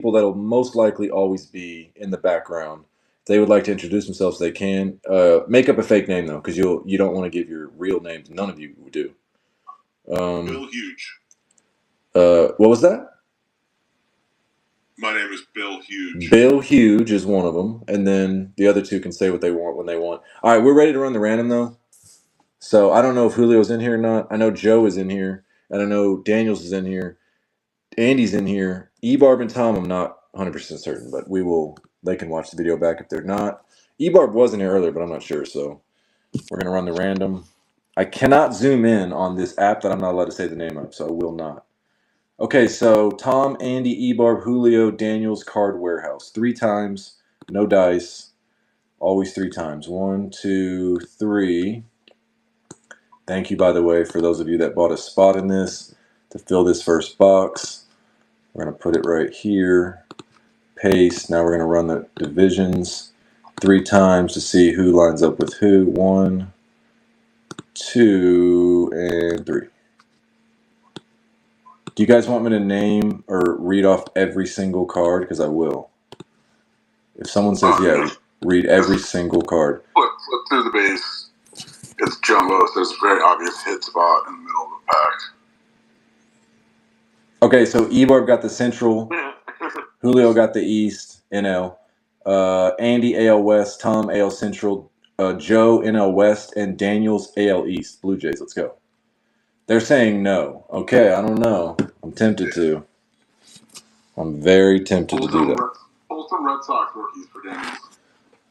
people that'll most likely always be in the background. If they would like to introduce themselves, they can. Make up a fake name though, because you don't want to give your real names. None of you do. Bill Huge. What was that? My name is Bill Huge. Bill Huge is one of them, and then the other two can say what they want when they want. All right, we're ready to run the random though. So I don't know if Julio's in here or not. I know Joe is in here, and I know Daniels is in here. Andy's in here. Ebarb and Tom, I'm not 100% certain, but we will. They can watch the video back if they're not. Ebarb was in here earlier, but I'm not sure. So we're gonna run the random. I cannot zoom in on this app that I'm not allowed to say the name of, so I will not. Okay, so Tom, Andy, Ebarb, Julio, Daniels, Card Warehouse. 3 times, no dice. Always 3 times. 1, 2, 3. Thank you, by the way, for those of you that bought a spot in this to fill this first box. We're going to put it right here. Paste. Now we're going to run the divisions 3 times to see who lines up with who. 1, 2, and 3. Do you guys want me to name or read off every single card? Because I will. If someone says, yeah, read every single card. Flip through the base. It's jumbo, so it's a very obvious hit spot in the middle of the pack. Okay, so Ebarb got the Central. Julio got the East, NL. Andy, AL West. Tom, AL Central. Joe, NL West. And Daniels, AL East. Blue Jays, let's go. They're saying no. Okay, I don't know. I'm tempted to. I'm very tempted to do that. Pull some Red Sox rookies for Daniels.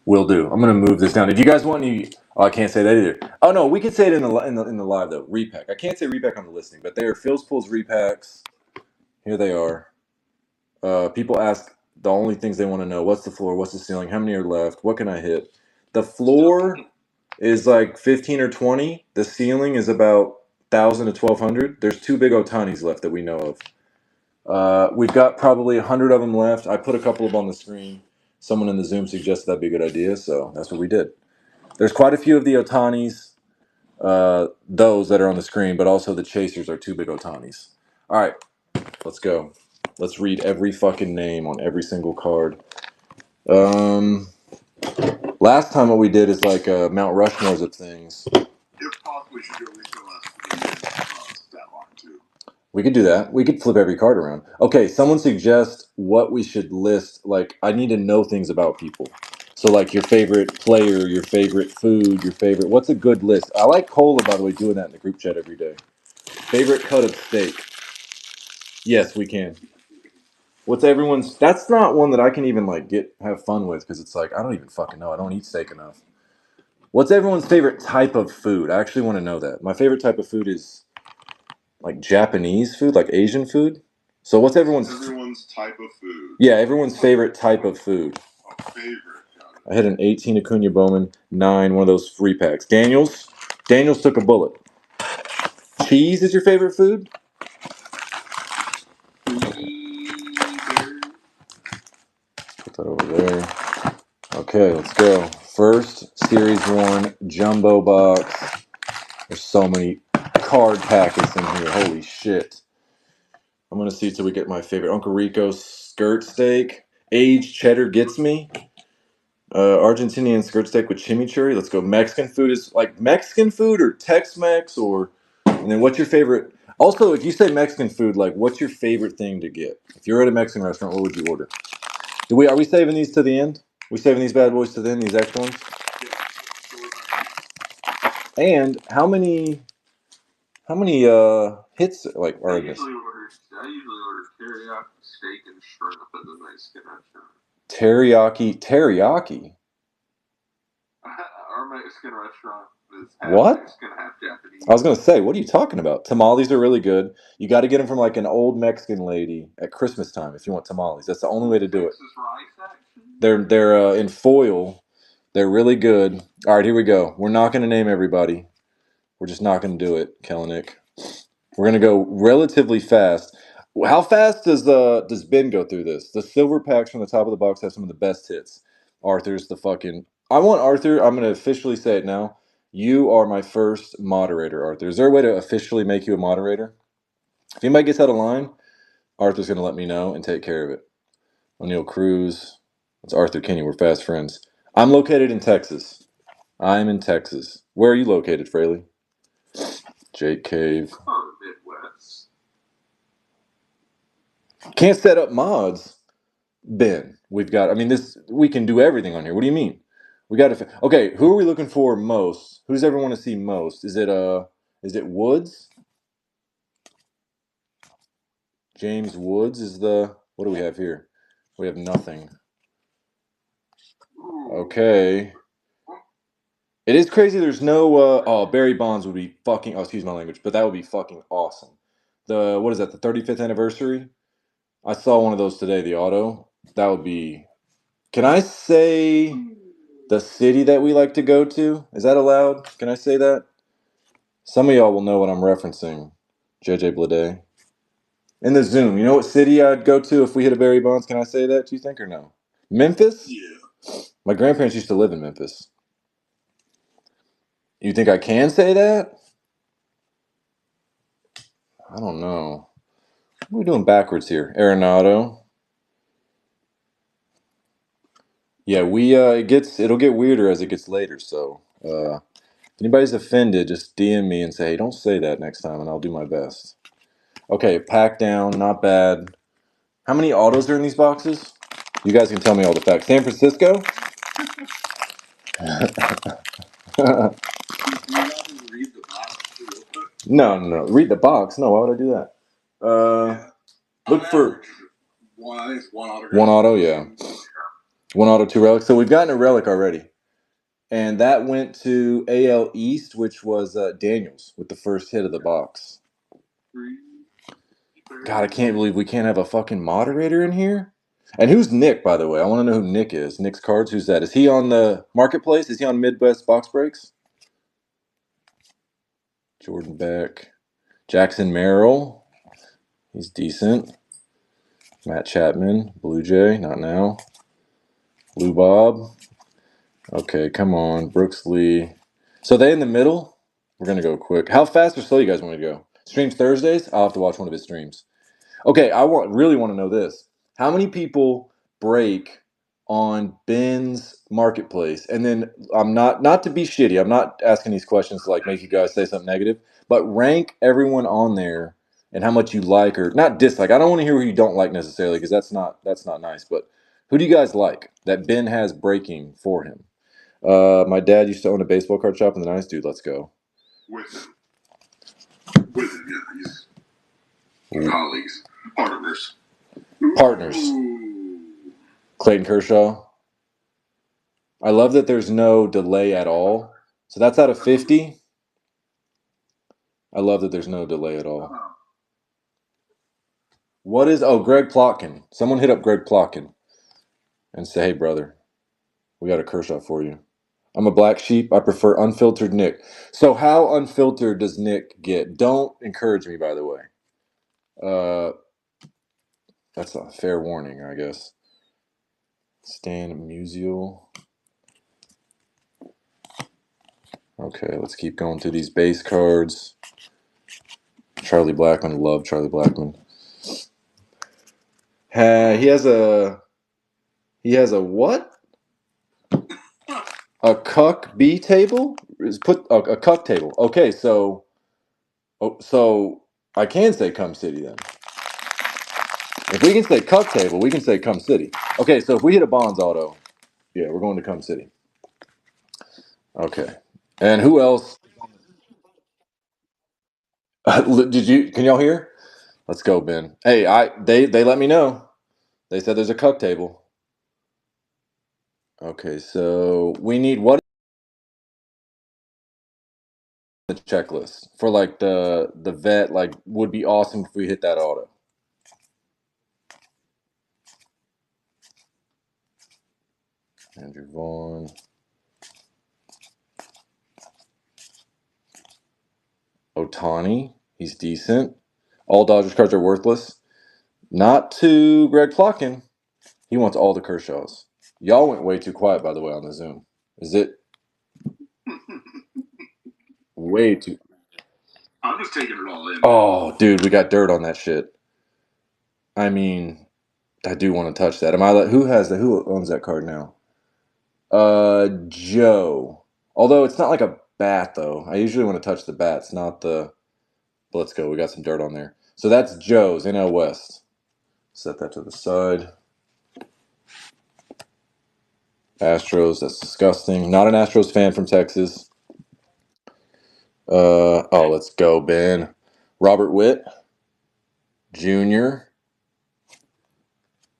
Will do. I'm gonna move this down. If you guys want any, oh, I can't say that either. Oh no, we could say it in the live though. Repack. I can't say repack on the listing, but they are Phil's Pools repacks. Here they are. People ask the only things they want to know: what's the floor? What's the ceiling? How many are left? What can I hit? The floor is like 15 or 20. The ceiling is about 1,000 to 1,200. There's 2 big Otanis left that we know of. We've got probably 100 of them left. I put a couple of them on the screen. Someone in the Zoom suggested that'd be a good idea, so that's what we did. There's quite a few of the Otanis, those that are on the screen, but also the chasers are 2 big Otanis. All right, let's go. Let's read every fucking name on every single card. Last time what we did is like Mount Rushmores of things. If possible, we should do at least the last stat line too. We could do that. We could flip every card around. Okay, someone suggest what we should list. Like, I need to know things about people. So, like, your favorite player, your favorite food, your favorite... What's a good list? I like Cola, by the way, doing that in the group chat every day. Favorite cut of steak. Yes, we can. What's everyone's... That's not one that I can even, like, have fun with, because it's like, I don't even fucking know. I don't eat steak enough. What's everyone's favorite type of food? I actually want to know that. My favorite type of food is... like Japanese food, like Asian food. So what's everyone's type of food? Yeah, everyone's favorite type of food. Favorite. I had an 18 Acuna Bowman, 9, one of those free packs. Daniels took a bullet. Cheese is your favorite food? Put that over there. Okay, let's go. First, Series 1, Jumbo Box. There's so many card packets in here. Holy shit. I'm going to see till we get my favorite. Uncle Rico's skirt steak. Aged cheddar gets me. Argentinian skirt steak with chimichurri. Let's go. Mexican food is like Mexican food or Tex-Mex or... And then what's your favorite... Also, if you say Mexican food, like what's your favorite thing to get? If you're at a Mexican restaurant, what would you order? Are we saving these to the end? We saving these bad boys to the end, these extra ones? And how many hits like are in this? I usually order teriyaki steak and shrimp at the Mexican restaurant. Teriyaki? Our Mexican restaurant is half What? Mexican, half Japanese. I was going to say, what are you talking about? Tamales are really good. You got to get them from like an old Mexican lady at Christmas time if you want tamales. That's the only way to do it. They're in foil. They're really good. All right, here we go. We're not going to name everybody. We're just not going to do it, Kellenick. We're going to go relatively fast. How fast does Ben go through this? The silver packs from the top of the box have some of the best hits. Arthur's the fucking... I want Arthur... I'm going to officially say it now. You are my first moderator, Arthur. Is there a way to officially make you a moderator? If anybody gets out of line, Arthur's going to let me know and take care of it. O'Neal Cruz. That's Arthur Kinney. We're fast friends. I'm located in Texas. I'm in Texas. Where are you located, Fraley? Jake Cave. Oh, Midwest. Can't set up mods. Ben, we've got. I mean, this we can do everything on here. What do you mean? We got to. Okay, who are we looking for most? Who does everyone want to see most? Is it Woods? James Woods is the. What do we have here? We have nothing. Okay. It is crazy. There's no. Oh, Barry Bonds would be fucking. Oh, excuse my language, but that would be fucking awesome. The what is that? The 35th anniversary. I saw one of those today. The auto. That would be. Can I say the city that we like to go to? Is that allowed? Can I say that? Some of y'all will know what I'm referencing. JJ Blade. In the Zoom, you know what city I'd go to if we hit a Barry Bonds? Can I say that? Do you think or no? Memphis? Yeah. My grandparents used to live in Memphis. You think I can say that? I don't know. What are we doing backwards here? Arenado. Yeah, it'll get weirder as it gets later, so if anybody's offended, just DM me and say, hey, don't say that next time, and I'll do my best. Okay, pack down, not bad. How many autos are in these boxes? You guys can tell me all the facts. San Francisco? No. Read the box. No, why would I do that? Look for one auto, yeah. One auto, two relics. So we've gotten a relic already. And that went to AL East, which was Daniels with the first hit of the box. God, I can't believe we can't have a fucking moderator in here. And who's Nick, by the way? I want to know who Nick is. Nick's Cards, who's that? Is he on the marketplace? Is he on Midwest Box Breaks? Jordan Beck. Jackson Merrill. He's decent. Matt Chapman. Blue Jay. Not now. Lou Bob. Okay, come on. Brooks Lee. So they in the middle? We're going to go quick. How fast or slow you guys want me to go? Streams Thursdays? I'll have to watch one of his streams. Okay, really want to know this. How many people break on Ben's marketplace? And then I'm not to be shitty. I'm not asking these questions to like make you guys say something negative, but rank everyone on there and how much you like or not dislike. I don't want to hear who you don't like necessarily because that's not nice. But who do you guys like that Ben has breaking for him? My dad used to own a baseball card shop in the 90s. Dude, let's go. With him, yeah. He's colleagues, Partners. Ooh. Clayton Kershaw. I love that there's no delay at all. So that's out of 50. I love that there's no delay at all. Greg Plotkin. Someone hit up Greg Plotkin and say, hey, brother, we got a Kershaw for you. I'm a black sheep. I prefer unfiltered Nick. So how unfiltered does Nick get? Don't encourage me, by the way. That's a fair warning, I guess. Stan Musial. Okay, let's keep going through these base cards. Charlie Blackmon. Love Charlie Blackmon. He has a what? A cuck B table? A cuck table. Okay, so I can say Cum City then. If we can say cuck table, we can say Cum City. Okay, so if we hit a Bonds auto, yeah, we're going to Cum City. Okay, and who else? Can y'all hear? Let's go, Ben. Hey, they let me know. They said there's a cuck table. Okay, so we need what? The checklist for like the vet like would be awesome if we hit that auto. Andrew Vaughn. Otani, he's decent. All Dodgers cards are worthless. Not to Greg Plotkin. He wants all the Kershaws. Y'all went way too quiet, by the way, on the Zoom. Is it way too? I'm just taking it all in. Oh, dude, we got dirt on that shit. I mean, I do want to touch that. Who has that? Who owns that card now? Joe. Although it's not like a bat though. I usually want to touch the bats, not the. But let's go. We got some dirt on there. So that's Joe's NL West. Set that to the side. Astros. That's disgusting. Not an Astros fan from Texas. Let's go, Ben. Robert Witt Jr.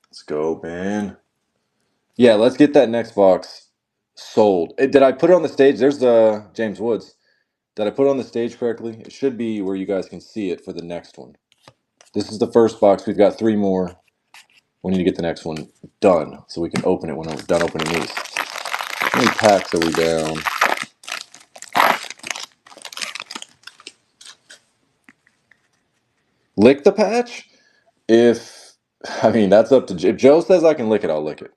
Let's go, Ben. Yeah, let's get that next box sold. Did I put it on the stage? There's James Woods. Did I put it on the stage correctly? It should be where you guys can see it for the next one. This is the first box. We've got 3 more. We need to get the next one done so we can open it when we're done opening these. How many packs are we down? Lick the patch? That's up to if Joe says I can lick it, I'll lick it.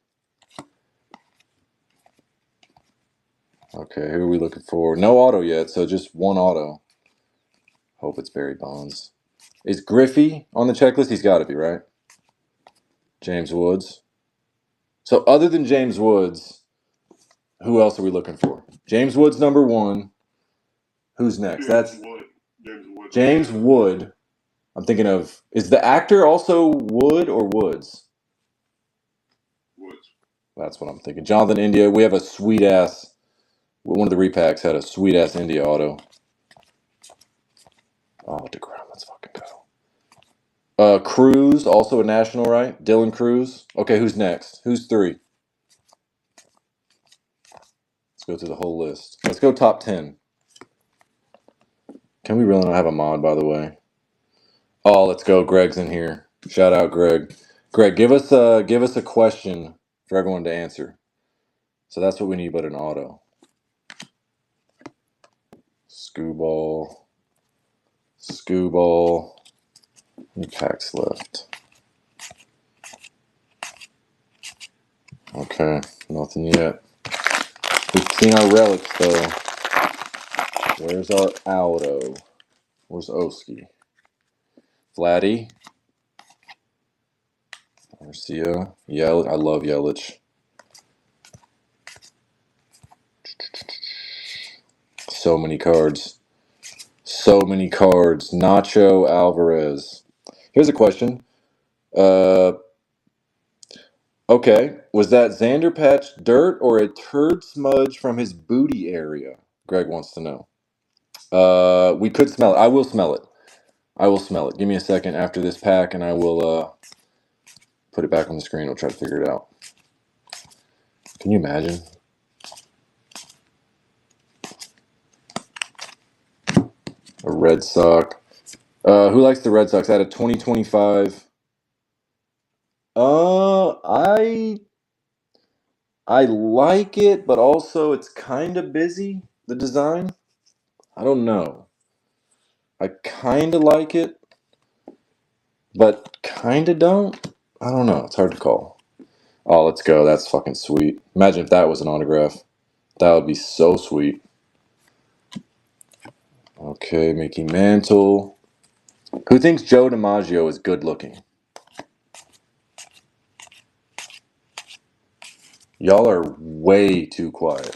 Okay, who are we looking for? No auto yet, so just one auto. Hope it's Barry Bonds. Is Griffey on the checklist? He's got to be, right? James Woods. So other than James Woods, who else are we looking for? James Woods number 1. Who's next? That's James Wood. I'm thinking of, is the actor also Wood or Woods? Woods. That's what I'm thinking. Jonathan India. We have a sweet ass. One of the repacks had a sweet ass India auto. Oh, DeGrom, let's fucking go. Cruz, also a national, right? Dylan Cruz. Okay, who's next? Who's 3? Let's go through the whole list. Let's go top 10. Can we really not have a mod, by the way? Oh, let's go. Greg's in here. Shout out, Greg. Greg, give us a question for everyone to answer. So that's what we need, but an auto. Scooball. How many packs left? Okay, nothing yet. We've seen our relics, though. Where's our auto? Where's Oski? Vladdy. Garcia. Yelich. I love Yelich. So many cards. So many cards. Nacho Alvarez. Here's a question. Okay. Was that Xander patch dirt or a turd smudge from his booty area? Greg wants to know. We could smell it. I will smell it. Give me a second after this pack and I will put it back on the screen. We'll try to figure it out. Can you imagine? A Red Sox. Who likes the Red Sox? I had a 2025. I like it, but also it's kind of busy, the design. I don't know. I kind of like it, but kind of don't. I don't know. It's hard to call. Oh, let's go. That's fucking sweet. Imagine if that was an autograph. That would be so sweet. Okay, Mickey Mantle. Who thinks Joe DiMaggio is good looking? Y'all are way too quiet,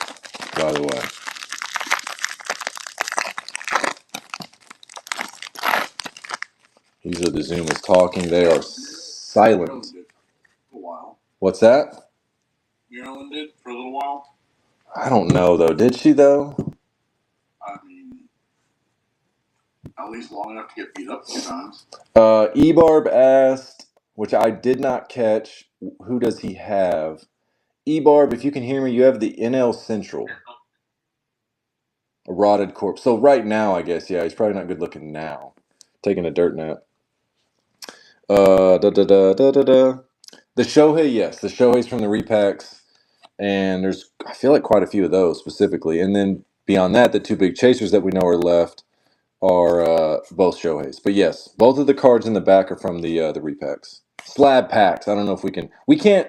by the way. These are the Zoomers talking. They are silent. What's that? Maryland did for a little while. I don't know, though. Did she, though? I mean, at least long enough to get beat up a few times. Ebarb asked, which I did not catch, who does he have? Ebarb, if you can hear me, you have the NL Central. A rotted corpse. So right now, I guess, yeah, he's probably not good looking now. Taking a dirt nap. The Shohei, yes. The Shohei's from the repacks. And there's, I feel like quite a few of those specifically. And then beyond that, the 2 big chasers that we know are left are both Shohei's. But yes, both of the cards in the back are from the repacks. Slab packs. I don't know if we can't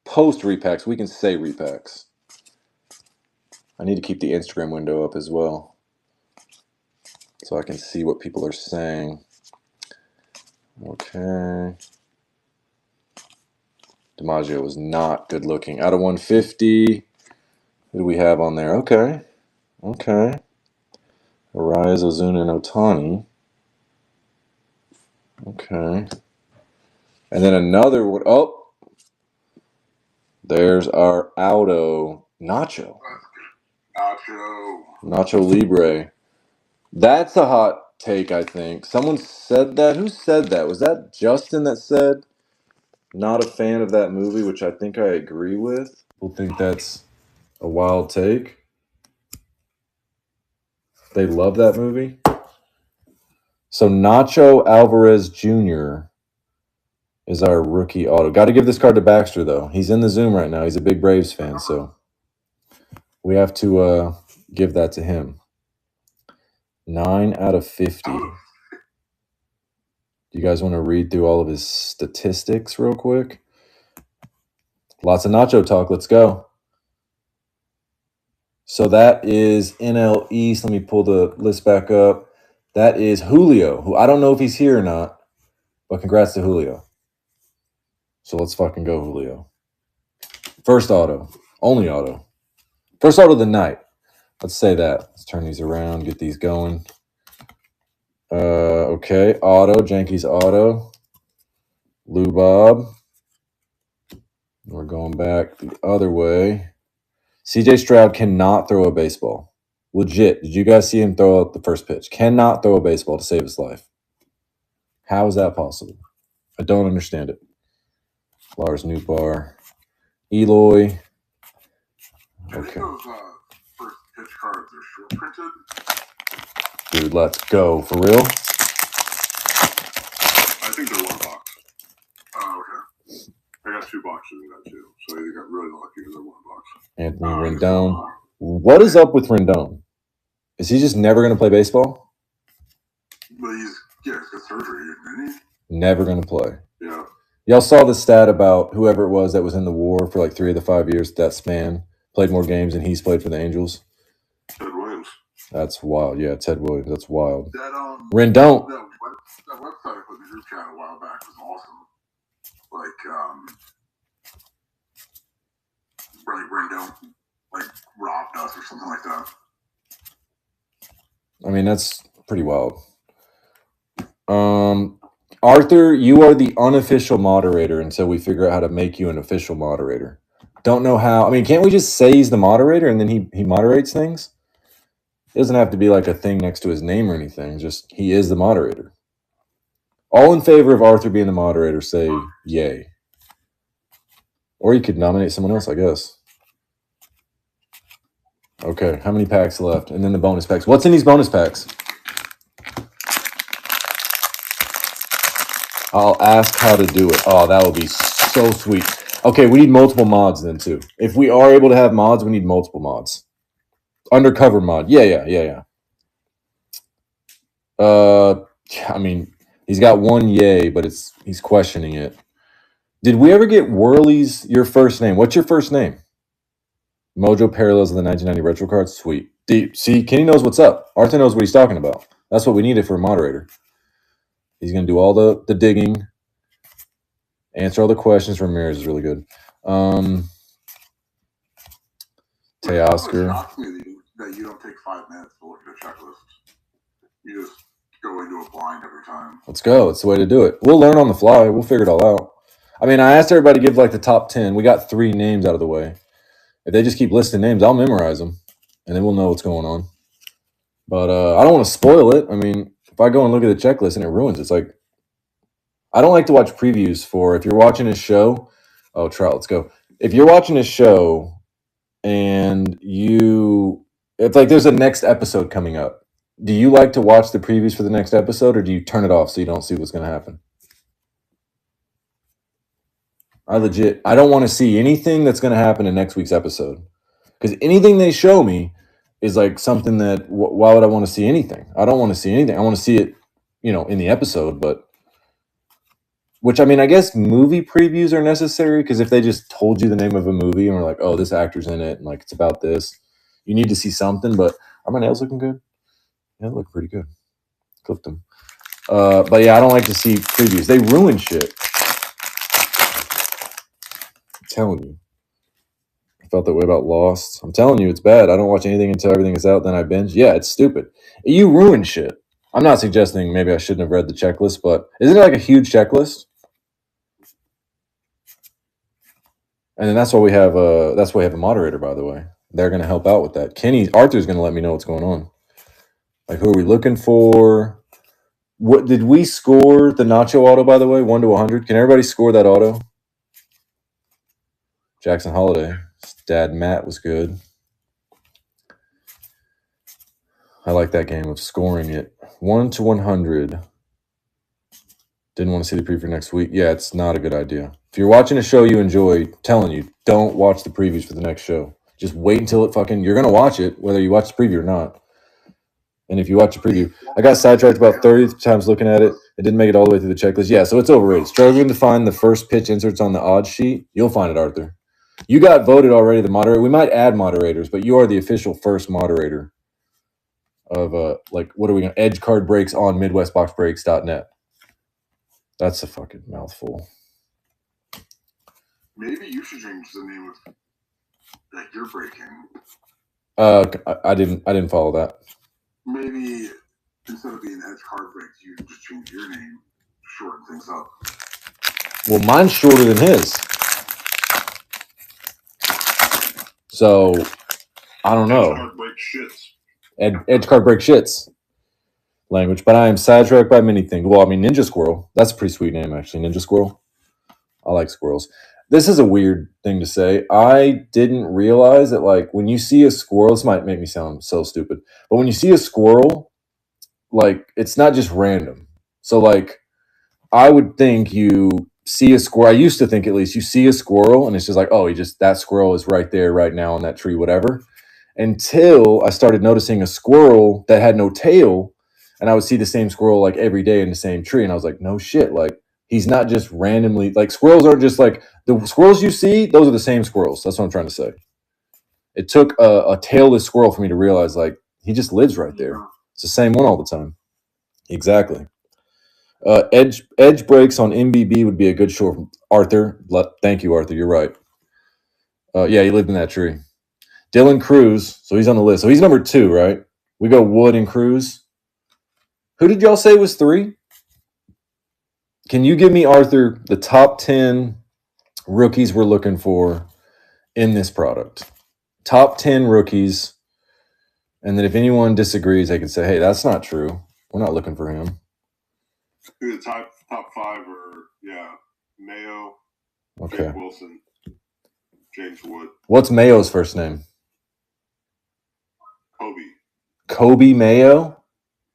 post repacks. We can say repacks. I need to keep the Instagram window up as well, so I can see what people are saying. Okay. DiMaggio was not good looking. Out of 150, who do we have on there? Okay. Arias, Ozuna, and Otani. Okay. And then another one. Oh, there's our auto Nacho. Nacho Libre. That's a hot take, I think. Someone said that. Who said that? Was that Justin that said not a fan of that movie, which I think I agree with? People think that's a wild take. They love that movie. So Nacho Alvarez Jr. is our rookie auto. Got to give this card to Baxter, though. He's in the Zoom right now. He's a big Braves fan, so we have to give that to him. 9 out of 50. Do you guys want to read through all of his statistics real quick? Lots of Nacho talk. Let's go. So that is NL East. Let me pull the list back up. That is Julio, who I don't know if he's here or not, but congrats to Julio. So let's fucking go, Julio. First auto. Only auto. First auto of the night. Let's say that. Let's turn these around, get these going. Okay. Auto. Yankees auto. Lou Bob. We're going back the other way. CJ Stroud cannot throw a baseball. Legit. Did you guys see him throw out the first pitch? Cannot throw a baseball to save his life. How is that possible? I don't understand it. Lars Nootbaar. Eloy. Okay. Those first pitch cards are short printed. Dude, let's go. For real? I think they're one box. Oh, okay. I got 2 boxes of that too. So you got really lucky because they're 1 box. Anthony Rendon. What is up with Rendon? Is he just never going to play baseball? But he's got surgery, isn't he? Never going to play. Yeah. Y'all saw the stat about whoever it was that was in the war for like 3 of the 5 years that span, played more games than he's played for the Angels. Ted Williams. That's wild. Yeah, Ted Williams. That's wild. That Rendon. That website I put in the group chat a while back was awesome. Like Rendon like robbed us or something like that. I mean, that's pretty wild. Arthur, you are the unofficial moderator until we figure out how to make you an official moderator. Don't know how. I mean, can't we just say he's the moderator and then he moderates things? It doesn't have to be like a thing next to his name or anything. Just he is the moderator. All in favor of Arthur being the moderator, say yay. Or you could nominate someone else, I guess. Okay, how many packs left? And then the bonus packs. What's in these bonus packs? I'll ask how to do it. Oh, that would be so sweet. Okay, we need multiple mods then too. If we are able to have mods, we need multiple mods. Undercover mod. Yeah. I mean, he's got 1 yay, but he's questioning it. Did we ever get Whirly's your first name? What's your first name? Mojo parallels of the 1990 retro cards. Sweet. See, Kenny knows what's up. Arthur knows what he's talking about. That's what we needed for a moderator. He's going to do all the digging, answer all the questions. Ramirez is really good. Teoscar. It shocks me that you don't take 5 minutes to look at a checklist. You just go into a blind every time. Let's go. It's the way to do it. We'll learn on the fly. We'll figure it all out. I mean, I asked everybody to give like the top 10. We got 3 names out of the way. If they just keep listing names, I'll memorize them, and then we'll know what's going on. But I don't want to spoil it. I mean, if I go and look at the checklist and it ruins, it's like I don't like to watch previews for if you're watching a show. Oh, Trout, let's go. If you're watching a show and it's like there's a next episode coming up. Do you like to watch the previews for the next episode, or do you turn it off so you don't see what's going to happen? I don't want to see anything that's going to happen in next week's episode, because anything they show me is like something that why would I want to see anything? I don't want to see anything. I want to see it, in the episode. But which, I mean, I guess movie previews are necessary, because if they just told you the name of a movie and were like, oh, this actor's in it and like it's about this, you need to see something. But are my nails looking good? Yeah, they look pretty good. Clipped them. But yeah, I don't like to see previews. They ruin shit. telling you. I felt that way about Lost. I'm telling you, it's bad. I don't watch anything until everything is out, then I binge. Yeah, it's stupid. You ruin shit. I'm not suggesting maybe I shouldn't have read the checklist, but isn't it like a huge checklist? And then that's why we have a moderator, by the way. They're gonna help out with that. Arthur's gonna let me know what's going on. Like, who are we looking for? What did we score the Nacho auto, by the way? 1 to 100. Can everybody score that auto? Jackson Holiday. His dad Matt was good. I like that game of scoring it. 1 to 100. Didn't want to see the preview next week. Yeah, it's not a good idea. If you're watching a show you enjoy, telling you, don't watch the previews for the next show. Just wait until it you're going to watch it, whether you watch the preview or not. And if you watch the preview, I got sidetracked about 30 times looking at it. It didn't make it all the way through the checklist. Yeah, so it's overrated. Struggling to find the first pitch inserts on the odds sheet. You'll find it, Arthur. You got voted already, the moderator. We might add moderators, but you are the official first moderator of what are we going to edge card breaks on midwestboxbreaks.net. That's a fucking mouthful. Maybe you should change the name of that you're breaking. I didn't follow that. Maybe instead of being edge card breaks, you just change your name to shorten things up. Well, mine's shorter than his. So I don't know. Edge card break shits. Edge card break shits. Language, but I am sidetracked by many things. Well, I mean, Ninja Squirrel. That's a pretty sweet name, actually. Ninja Squirrel. I like squirrels. This is a weird thing to say. I didn't realize that, like, when you see a squirrel, this might make me sound so stupid, but when you see a squirrel, like, it's not just random. So, like, I would think you see a squirrel. I used to think, at least, you see a squirrel, and it's just like, oh, that squirrel is right there, right now on that tree, whatever. Until I started noticing a squirrel that had no tail, and I would see the same squirrel like every day in the same tree, and I was like, no shit, like, he's not just randomly, like, squirrels aren't just like the squirrels you see, those are the same squirrels. That's what I'm trying to say. It took a tailless squirrel for me to realize, like, he just lives right there. It's the same one all the time. Exactly. Edge breaks on MBB would be a good short. Arthur, thank you, Arthur. You're right. Yeah, he lived in that tree. Dylan Cruz, so he's on the list. So he's number 2, right? We go Wood and Cruz. Who did y'all say was 3? Can you give me, Arthur, the top 10 rookies we're looking for in this product? Top 10 rookies. And then if anyone disagrees, they can say, hey, that's not true. We're not looking for him. Who the top 5 are, Mayo, Okay. Jake Wilson, James Wood. What's Mayo's first name? Kobe Mayo?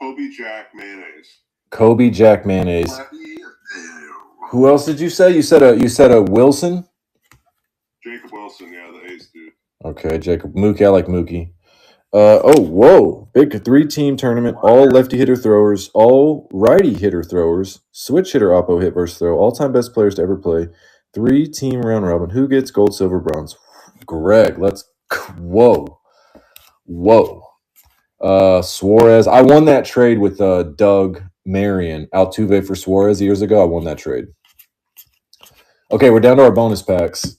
Kobe Jack Mayonnaise. Kobe Jack Mayonnaise. Who else did you say? You said a Wilson? Jacob Wilson, yeah, the ace dude. Okay, Jacob. Mookie, I like Mookie. Whoa. Big 3-team tournament. All lefty hitter throwers, all righty hitter throwers, switch hitter oppo hit versus throw, all-time best players to ever play. 3-team round robin. Who gets gold, silver, bronze? Greg, whoa. Suarez. I won that trade with Doug Marion, Altuve for Suarez years ago. I won that trade. Okay, we're down to our bonus packs.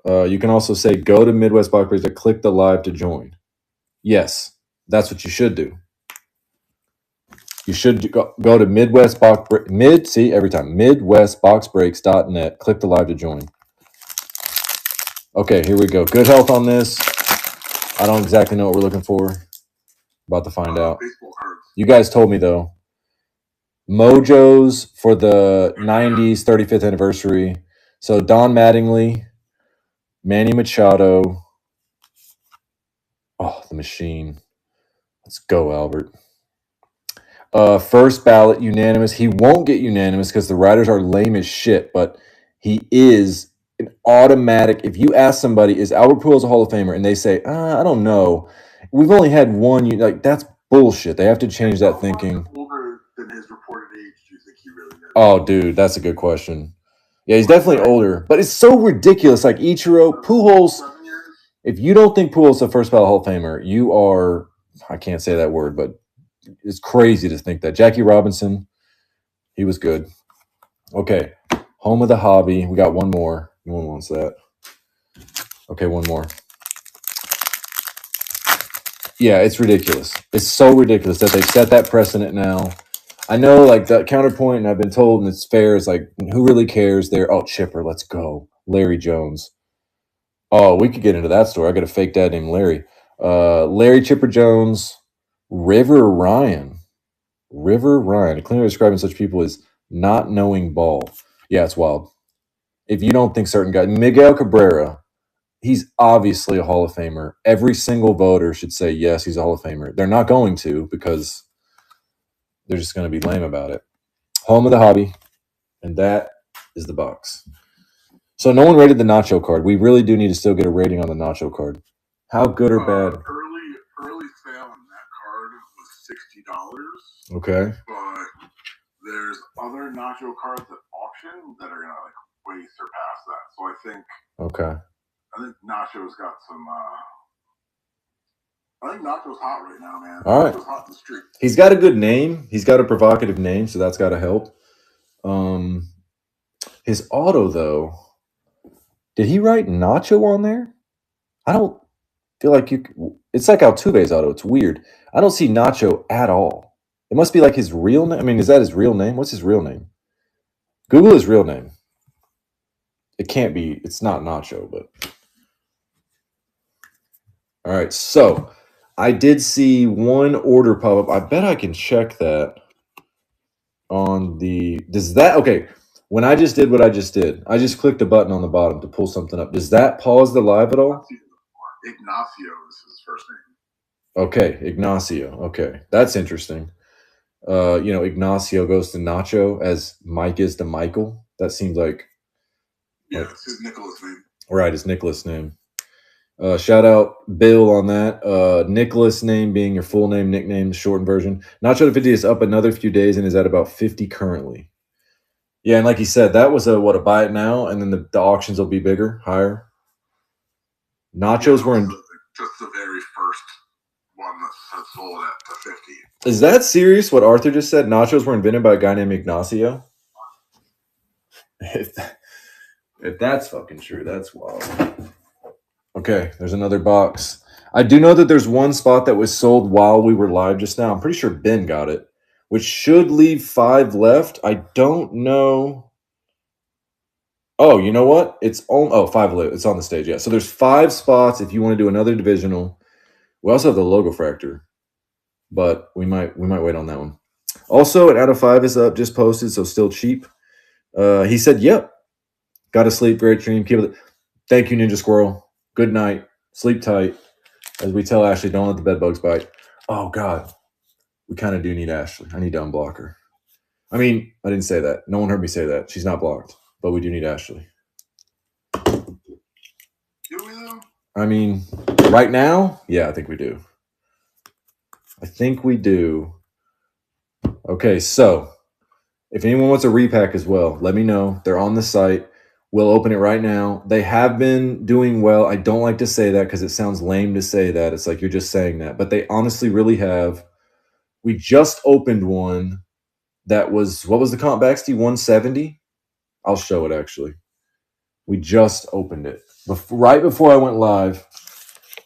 You can also say go to Midwest Box Breaks to click the live to join. Yes, that's what you should do. You should go to midwestboxbreaks.net, click the live to join. Okay, here we go. Good health on this. I don't exactly know what we're looking for. About to find out. You guys told me, though. Mojos for the 90s 35th anniversary. So Don Mattingly, Manny Machado. Oh, the machine. Let's go, Albert. First ballot, unanimous. He won't get unanimous because the writers are lame as shit, but he is an automatic. If you ask somebody, is Albert Pujols a Hall of Famer? And they say, I don't know. We've only had one. Like, that's bullshit. They have to change that thinking. Older than his reported age, do you think he really is? Oh, dude, that's a good question. Yeah, he's definitely older, but it's so ridiculous. Like Ichiro, Pujols. If you don't think Pujols is a first ballot Hall of Famer, you are, I can't say that word, but it's crazy to think that. Jackie Robinson, he was good. Okay, home of the hobby. We got one more. No one wants that. Okay, one more. Yeah, it's ridiculous. It's so ridiculous that they've set that precedent now. I know, like, the counterpoint, and I've been told, and it's fair, is like, who really cares? They're, oh, Chipper, let's go. Larry Jones. Oh, we could get into that story. I got a fake dad named Larry. Larry Chipper Jones, River Ryan. River Ryan. Clearly describing such people as not knowing ball. Yeah, it's wild. If you don't think certain guys, Miguel Cabrera, he's obviously a Hall of Famer. Every single voter should say, yes, he's a Hall of Famer. They're not going to because they're just going to be lame about it. Home of the hobby. And that is the box. So no one rated the Nacho card. We really do need to still get a rating on the Nacho card. How good or bad? Early sale on that card was $60. Okay. But there's other Nacho cards at auction that are gonna like way surpass that. So I think Nacho's got some. I think Nacho's hot right now, man. All right. Nacho's hot in the street. He's got a good name. He's got a provocative name, so that's got to help. His auto, though, did he write Nacho on there? I don't feel like you. It's like Altuve's auto. It's weird. I don't see Nacho at all. It must be like his real name. I mean, is that his real name? What's his real name? Google his real name. It can't be. It's not Nacho, but. All right, so I did see one order pop up. I bet I can check that on the. Does that okay? When I just did what I just did, I just clicked a button on the bottom to pull something up. Does that pause the live at all? Ignacio is his first name. Okay, Ignacio. Okay, that's interesting. Ignacio goes to Nacho as Mike is to Michael. That seems like. Yeah, it's his Nicholas name. Right, his Nicholas name. Shout out Bill on that. Nicholas name being your full name, nickname, shortened version. Nacho to 50 is up another few days and is at about 50 currently. Yeah, and like he said, that was a buy it now, and then the auctions will be bigger, higher. Nachos were in just the very first one that sold at the 50. Is that serious? What Arthur just said? Nachos were invented by a guy named Ignacio. If that's fucking true, that's wild. Okay, there's another box. I do know that there's one spot that was sold while we were live just now. I'm pretty sure Ben got it, which should leave 5 left. I don't know. Oh, you know what? It's on 5 left. It's on the stage. Yeah. So there's 5 spots if you want to do another divisional. We also have the logo fractor, but we might wait on that one. Also, an out of 5 is up, just posted, so still cheap. He said, "Yep, got to sleep. Great dream. Keep it." Thank you, Ninja Squirrel. Good night. Sleep tight. As we tell Ashley, don't let the bed bugs bite. Oh, God. We kind of do need Ashley. I need to unblock her. I mean, I didn't say that. No one heard me say that. She's not blocked. But we do need Ashley. Do we, though? I mean, right now? Yeah, I think we do. I think we do. Okay, so if anyone wants a repack as well, let me know. They're on the site. We'll open it right now. They have been doing well. I don't like to say that because it sounds lame to say that. It's like you're just saying that. But they honestly really have. We just opened one that was, what was the comp Baxty? 170? I'll show it actually. We just opened it. Right before I went live,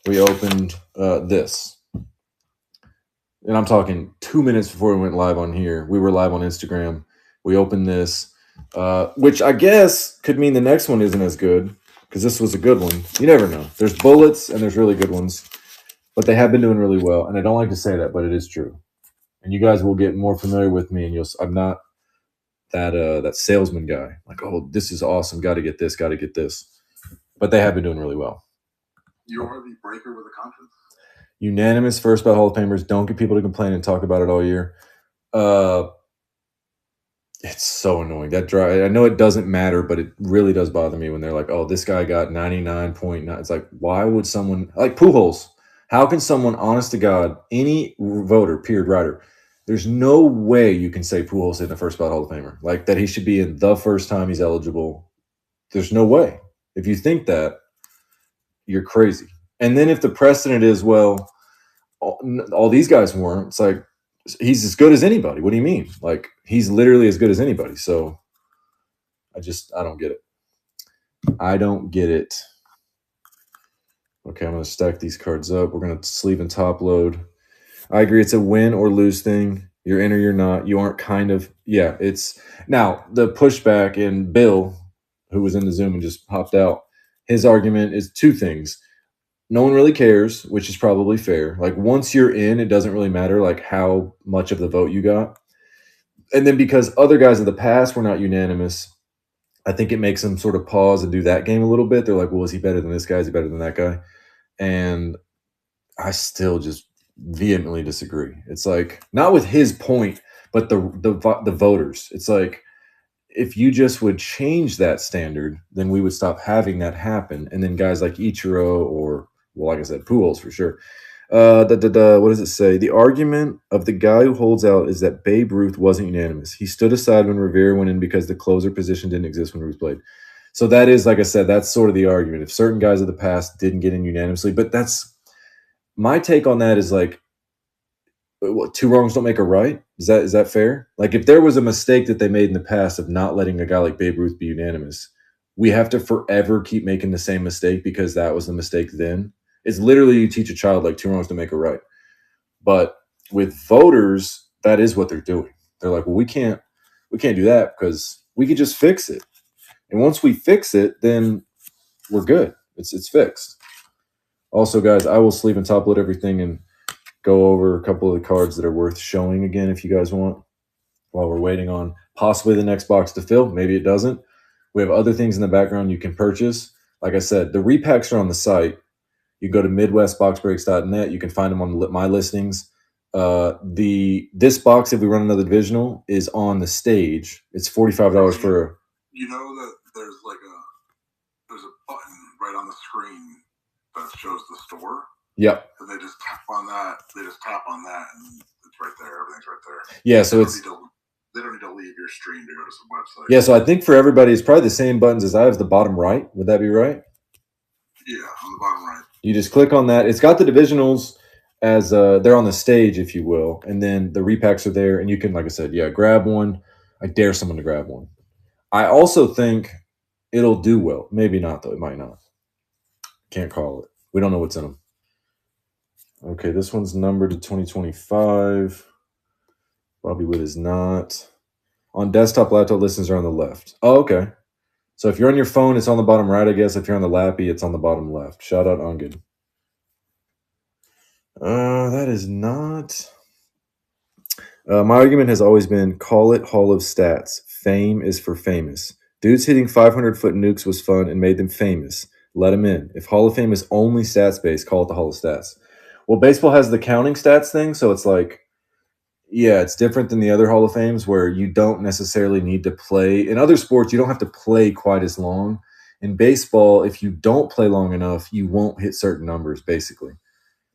we opened this. And I'm talking 2 minutes before we went live on here. We were live on Instagram. We opened this. Which I guess could mean the next one isn't as good because this was a good one. You never know. There's bullets and there's really good ones, but they have been doing really well. And I don't like to say that, but it is true. And you guys will get more familiar with me, and I'm not that salesman guy. Like, oh, this is awesome. Got to get this. Got to get this. But they have been doing really well. You are the breaker with a conscience. Unanimous first by Hall of Famers. Don't get people to complain and talk about it all year. It's so annoying. That dry. I know it doesn't matter, but it really does bother me when they're like, "Oh, this guy got 99.9." It's like, why would someone like Pujols? How can someone, honest to God, any voter, period, writer, there's no way you can say Pujols in the first ballot Hall of Famer, like that he should be in the first time he's eligible. There's no way. If you think that, you're crazy. And then if the precedent is, well, all these guys weren't, it's like, he's as good as anybody. What do you mean? Like, he's literally as good as anybody. So I don't get it. I don't get it. Okay, I'm going to stack these cards up. We're going to sleeve and top load. I agree. It's a win or lose thing. You're in or you're not. You aren't kind of. Yeah, it's. Now, the pushback in Bill, who was in the Zoom and just popped out, his argument is two things. No one really cares, which is probably fair. Like, once you're in, it doesn't really matter, like, how much of the vote you got. And then because other guys of the past were not unanimous, I think it makes them sort of pause and do that game a little bit. They're like, well, is he better than this guy? Is he better than that guy? And I still just vehemently disagree. It's like, not with his point, but the voters. It's like, if you just would change that standard, then we would stop having that happen. And then guys like Ichiro or, well, like I said, Pujols for sure. What does it say? The argument of the guy who holds out is that Babe Ruth wasn't unanimous. He stood aside when Rivera went in because the closer position didn't exist when Ruth played. So that is, like I said, that's sort of the argument. If certain guys of the past didn't get in unanimously, but that's my take on that is like, what, two wrongs don't make a right? Is that fair? Like, if there was a mistake that they made in the past of not letting a guy like Babe Ruth be unanimous, we have to forever keep making the same mistake because that was the mistake then. It's literally, you teach a child like two wrongs don't make a right. But with voters, that is what they're doing. They're like, well, we can't do that because we could just fix it. And once we fix it, then we're good. It's fixed. Also, guys, I will sleeve and top load everything and go over a couple of the cards that are worth showing again if you guys want while we're waiting on possibly the next box to fill. Maybe it doesn't. We have other things in the background you can purchase. Like I said, the repacks are on the site. You go to midwestboxbreaks.net. You can find them on my listings. This box, if we run another divisional, is on the stage. It's $45 for. You know that there's a button right on the screen that shows the store. Yep. And they just tap on that. And it's right there. Everything's right there. Yeah, so they don't need to leave your stream to go to some website. Yeah, so I think for everybody, it's probably the same buttons as I have, the bottom right. Would that be right? Yeah, on the bottom right. You just click on that. It's got the divisionals as they're on the stage, if you will, and then the repacks are there, and you can, like I said, grab one. I dare someone to grab one. I also think it'll do well. Maybe not, though. It might not. Can't call it. We don't know what's in them. Okay, this one's numbered to 2025. Bobby Wood is not. On desktop, laptop listings are on the left. Oh, okay. So if you're on your phone, it's on the bottom right, I guess. If you're on the lappy, it's on the bottom left. Shout out Ungin. That is not. My argument has always been, call it Hall of Stats. Fame is for famous. Dudes hitting 500-foot nukes was fun and made them famous. Let them in. If Hall of Fame is only stats-based, call it the Hall of Stats. Well, baseball has the counting stats thing, so it's like, yeah, it's different than the other Hall of Fames where you don't necessarily need to play. In other sports, you don't have to play quite as long. In baseball, if you don't play long enough, you won't hit certain numbers, basically.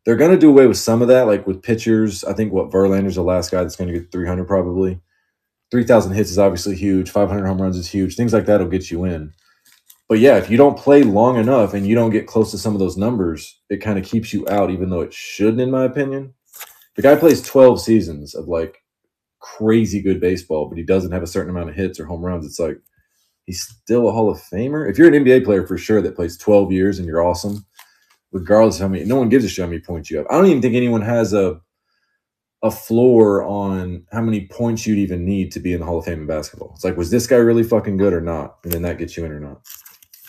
They're going to do away with some of that, like with pitchers. I think Verlander's the last guy that's going to get 300 probably. 3,000 hits is obviously huge. 500 home runs is huge. Things like that will get you in. But yeah, if you don't play long enough and you don't get close to some of those numbers, it kind of keeps you out, even though it shouldn't, in my opinion. The guy plays 12 seasons of like crazy good baseball, but he doesn't have a certain amount of hits or home runs. It's like he's still a Hall of Famer. If you're an NBA player for sure that plays 12 years and you're awesome, regardless of how many, no one gives a shit how many points you have. I don't even think anyone has a floor on how many points you'd even need to be in the Hall of Fame in basketball. It's like, was this guy really fucking good or not? And then that gets you in or not.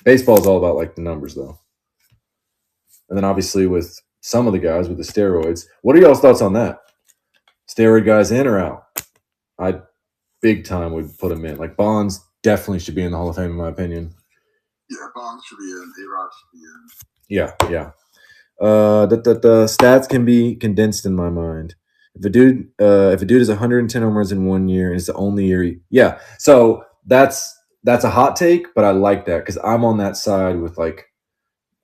Baseball is all about like the numbers though. And then obviously with some of the guys with the steroids, what are y'all's thoughts on that? Steroid guys in or out? I big time would put him in. Like Bonds definitely should be in the Hall of Fame in my opinion. Yeah, Bonds should be in. A-Rod should be in. Yeah. The stats can be condensed in my mind. If a dude is 110 home runs in 1 year and it's the only year, so that's a hot take, but I like that because I'm on that side with like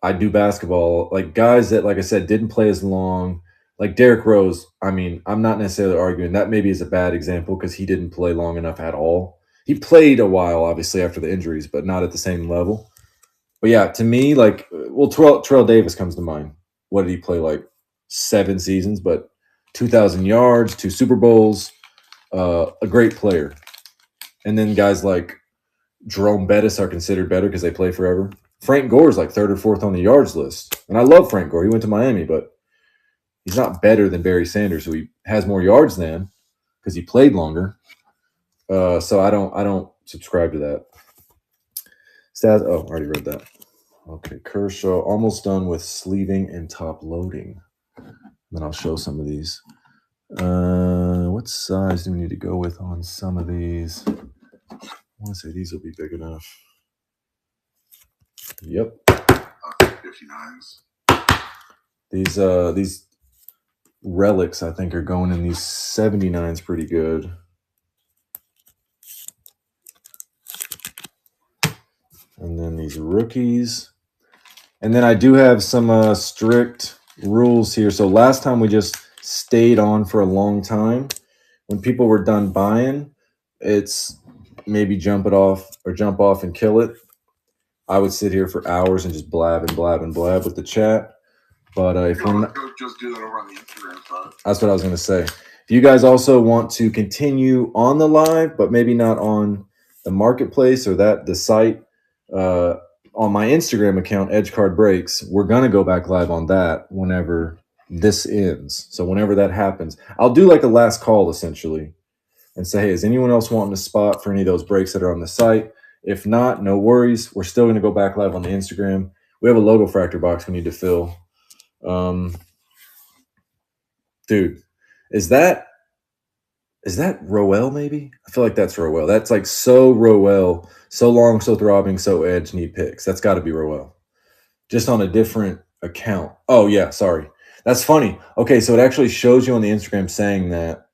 I do basketball, like guys that, like I said, didn't play as long, like Derrick Rose. I mean, I'm not necessarily arguing that maybe is a bad example because he didn't play long enough at all. He played a while, obviously, after the injuries, but not at the same level. But yeah, to me, like, well, Terrell Davis comes to mind. What did he play, like 7 seasons, but 2,000 yards, 2 Super Bowls, a great player. And then guys like Jerome Bettis are considered better because they play forever. Frank Gore's like 3rd or 4th on the yards list. And I love Frank Gore. He went to Miami, but he's not better than Barry Sanders, who he has more yards than because he played longer. So I don't subscribe to that. Stats. Oh, I already read that. Okay, Kershaw almost done with sleeving and top loading. Then I'll show some of these. What size do we need to go with on some of these? I want to say these will be big enough. Yep. 59s. These relics, I think, are going in these 79s pretty good. And then these rookies. And then I do have some strict rules here. So last time we just stayed on for a long time. When people were done buying, it's maybe jump off and kill it. I would sit here for hours and just blab with the chat. But if we're not, just do that over on the Instagram side. That's what I was going to say. If you guys also want to continue on the live, but maybe not on the marketplace or the site, on my Instagram account, Edge Card Breaks, we're going to go back live on that whenever this ends. So whenever that happens, I'll do like a last call essentially and say, hey, is anyone else wanting a spot for any of those breaks that are on the site? If not, no worries. We're still going to go back live on the Instagram. We have a logo fractor box we need to fill. Dude, is that Roel maybe? I feel like that's Roel. That's like so Roel, so long, so throbbing, so edge, need picks. That's got to be Roel. Just on a different account. Oh, yeah, sorry. That's funny. Okay, so it actually shows you on the Instagram saying that,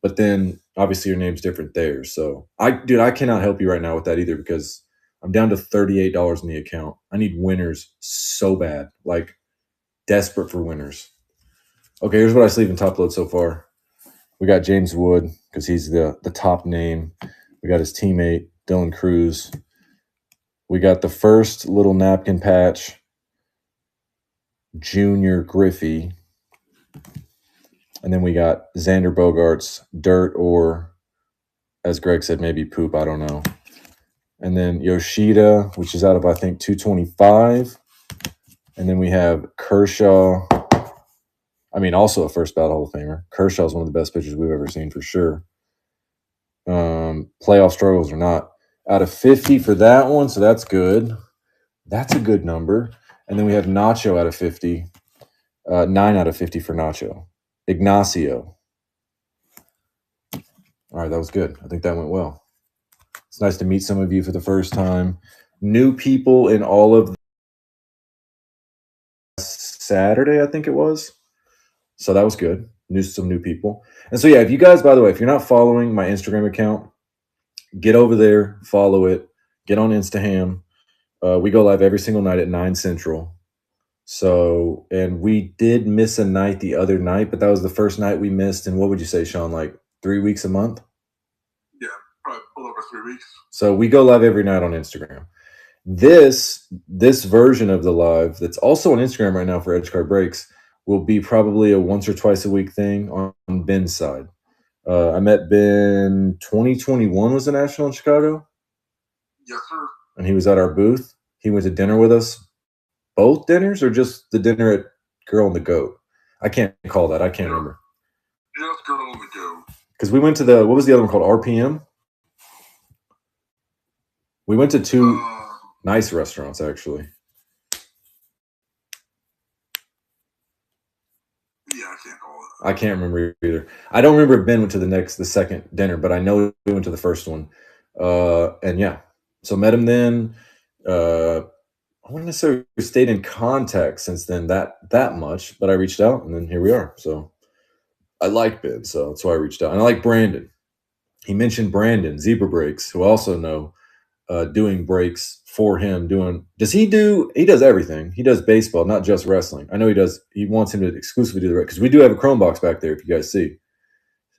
but then obviously your name's different there. So, I cannot help you right now with that either because I'm down to $38 in the account. I need winners so bad, like desperate for winners. Okay, here's what I sleeve in top load so far. We got James Wood because he's the top name. We got his teammate, Dylan Cruz. We got the first little napkin patch, Junior Griffey. And then we got Xander Bogaerts, dirt or, as Greg said, maybe poop. I don't know. And then Yoshida, which is out of, I think, 225. And then we have Kershaw. I mean, also a first ballot Hall of Famer. Kershaw is one of the best pitchers we've ever seen for sure. Playoff struggles or not. Out of 50 for that one, so that's good. That's a good number. And then we have Nacho out of 50. 9 out of 50 for Nacho. Ignacio. All right, that was good. I think that went well. It's nice to meet some of you for the first time. New people in all of Saturday, I think it was. So that was good. Some new people. And so, yeah, if you guys, by the way, if you're not following my Instagram account, get over there, follow it, get on Instaham. We go live every single night at 9 Central. So, and we did miss a night the other night, but that was the first night we missed. And what would you say, Sean, like 3 weeks a month? Yeah, probably a little over 3 weeks. So we go live every night on Instagram. This version of the live that's also on Instagram right now for Edge Card Breaks will be probably a once or twice a week thing on Ben's side. I met Ben 2021 was the National in Chicago. Yes, sir. And he was at our booth. He went to dinner with us. Both dinners or just the dinner at Girl and the Goat? I can't call that. I can't remember. Just Girl and the Goat. Because we went to what was the other one called? RPM? We went to two nice restaurants, actually. Yeah, I can't call it. I can't remember either. I don't remember if Ben went to the second dinner, but I know we went to the first one. And yeah, so met him then. I wouldn't necessarily stayed in contact since then that much, but I reached out and then here we are. So I like Ben, so that's why I reached out. And I like Brandon. He mentioned Brandon, Zebra Breaks, who I also know doing breaks for him. He does everything. He does baseball, not just wrestling. I know he does. He wants him to exclusively do the because we do have a Chrome box back there, if you guys see.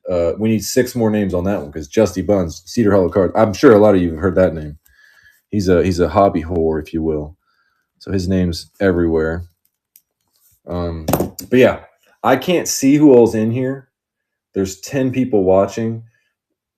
We need 6 more names on that one because Justy Buns, Cedar Hollow Card. I'm sure a lot of you have heard that name. He's a hobby whore, if you will. So his name's everywhere. But yeah, I can't see who all's in here. There's 10 people watching.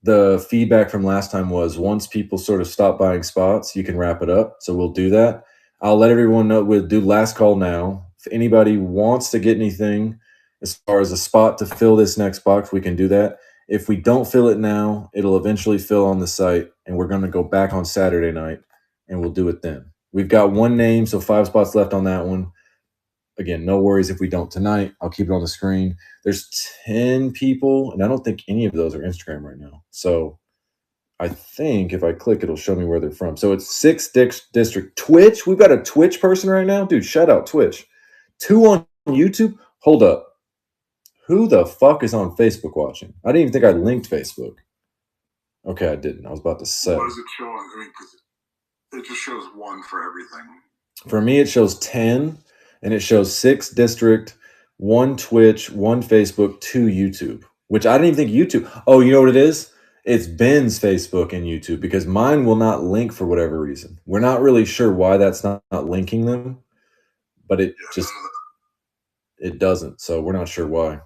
the feedback from last time was once people sort of stop buying spots, you can wrap it up. So we'll do that. I'll let everyone know. We'll do last call now. If anybody wants to get anything as far as a spot to fill this next box, we can do that. If we don't fill it now, it'll eventually fill on the site, and we're going to go back on Saturday night, and we'll do it then. We've got one name, so 5 spots left on that one. Again, no worries if we don't tonight. I'll keep it on the screen. There's 10 people, and I don't think any of those are Instagram right now. So I think if I click, it'll show me where they're from. So it's 6th District. Twitch? We've got a Twitch person right now? Dude, shout out Twitch. 2 on YouTube? Hold up. Who the fuck is on Facebook watching? I didn't even think I linked Facebook. Okay, I didn't. I was about to say. What does it show? I mean, because it just shows 1 for everything. For me, it shows 10, and it shows 6th District, 1 Twitch, 1 Facebook, 2 YouTube, which I didn't even think YouTube. Oh, you know what it is? It's Ben's Facebook and YouTube, because mine will not link for whatever reason. We're not really sure why that's not linking them, but it it doesn't. So we're not sure why.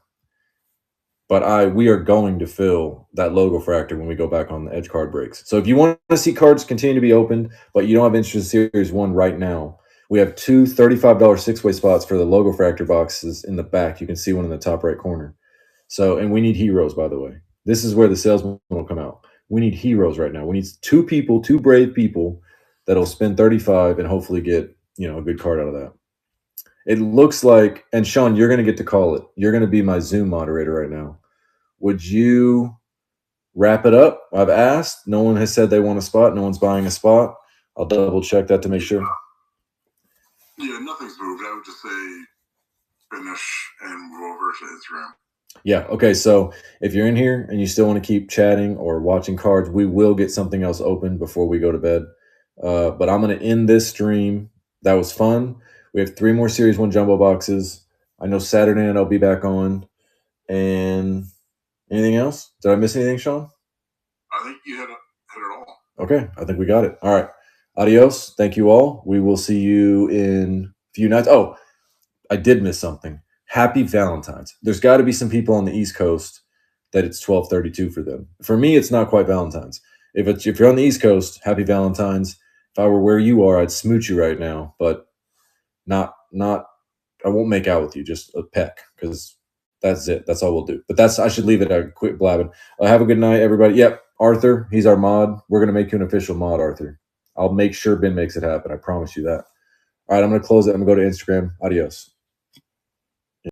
But we are going to fill that logo fractor when we go back on the edge card breaks. So if you want to see cards continue to be opened, but you don't have interest in Series 1 right now, we have 2 $35 6-way spots for the logo fractor boxes in the back. You can see one in the top right corner. So, and we need heroes, by the way. This is where the salesman will come out. We need heroes right now. We need 2 people, 2 brave people that'll spend 35 and hopefully get, a good card out of that. It looks like, and Sean, you're going to get to call it. You're going to be my Zoom moderator right now. Would you wrap it up? I've asked. No one has said they want a spot. No one's buying a spot. I'll double check that to make sure. Yeah, nothing's moved. I would just say finish and move over to Instagram. Yeah. Okay. So if you're in here and you still want to keep chatting or watching cards, we will get something else open before we go to bed. But I'm going to end this stream. That was fun. We have 3 more Series 1 jumbo boxes. I know Saturday night I'll be back on. And anything else? Did I miss anything, Sean? I think you hit it all. Okay. I think we got it. All right. Adios. Thank you all. We will see you in a few nights. Oh, I did miss something. Happy Valentine's. There's got to be some people on the East Coast that it's 12:32 for them. For me, it's not quite Valentine's. If you're on the East Coast, happy Valentine's. If I were where you are, I'd smooch you right now, but not. I won't make out with you, just a peck, because that's it. That's all we'll do. But I should leave it at quit blabbing. Have a good night, everybody. Yep, Arthur, he's our mod. We're gonna make you an official mod, Arthur. I'll make sure Ben makes it happen. I promise you that. All right, I'm gonna close it. I'm gonna go to Instagram. Adios.